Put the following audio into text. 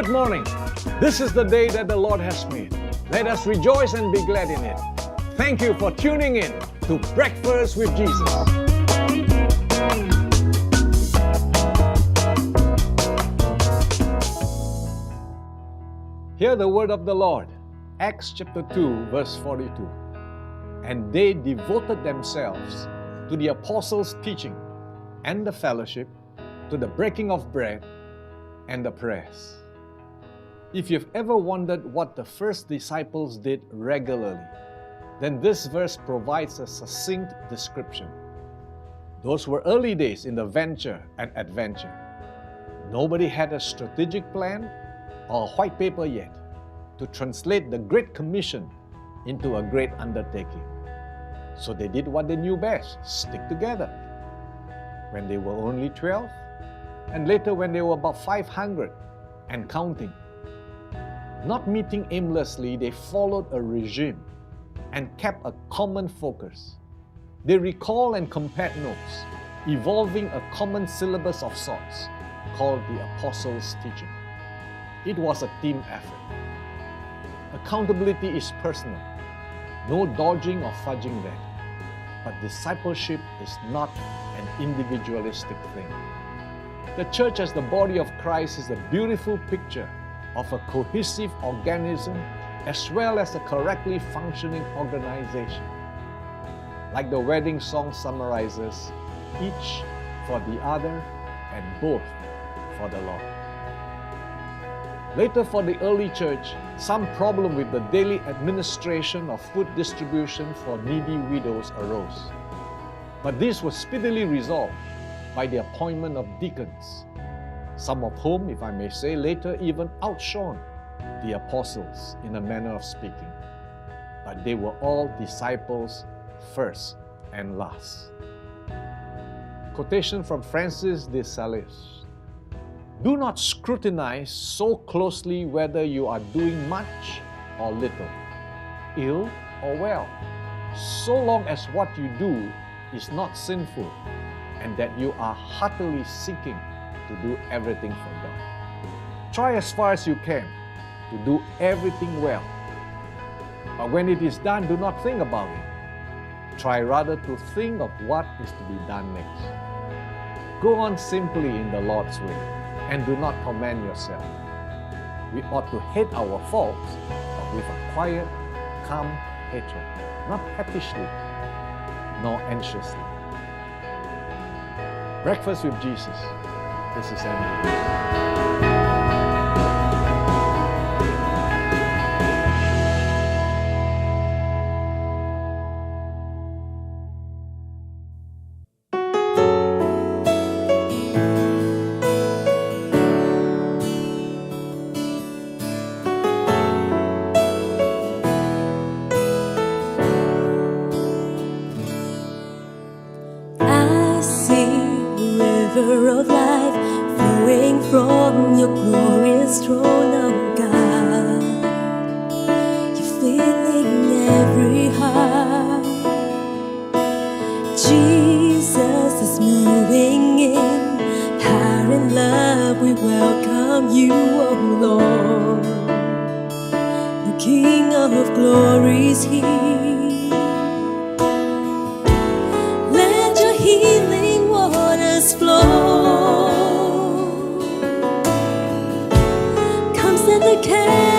Good morning. This is the day that the Lord has made. Let us rejoice and be glad in it. Thank you for tuning in to Breakfast with Jesus. Hear the word of the Lord. Acts chapter 2, verse 42. And they devoted themselves to the apostles' teaching and the fellowship, to the breaking of bread and the prayers. If you've ever wondered what the first disciples did regularly, then this verse provides a succinct description. Those were early days in the venture and adventure. Nobody had a strategic plan or a white paper yet to translate the Great Commission into a great undertaking. So they did what they knew best, stick together. When they were only 12, and later when they were about 500 and counting. Not meeting aimlessly, they followed a regime and kept a common focus. They recall and compared notes, evolving a common syllabus of sorts called the Apostles' Teaching. It was a team effort. Accountability is personal. No dodging or fudging there. But discipleship is not an individualistic thing. The church as the body of Christ is a beautiful picture of a cohesive organism as well as a correctly functioning organization. Like the wedding song summarizes, each for the other and both for the Lord. Later for the early church, some problem with the daily administration of food distribution for needy widows arose. But this was speedily resolved by the appointment of deacons, some of whom, if I may say, later even outshone the apostles in a manner of speaking. But they were all disciples first and last. Quotation from Francis de Sales. Do not scrutinize so closely whether you are doing much or little, ill or well, so long as what you do is not sinful and that you are heartily seeking to do everything for God. Try as far as you can to do everything well. But when it is done, do not think about it. Try rather to think of what is to be done next. Go on simply in the Lord's way and do not torment yourself. We ought to hate our faults, but with a quiet, calm hatred, not pettishly, nor anxiously. Breakfast with Jesus. This is Andrew. River of life flowing from your glorious throne, oh God. You're filling every heart. Jesus is moving in power and love. We welcome you, oh Lord. The King of glory is here. Let your healing waters flow. Come set the candle.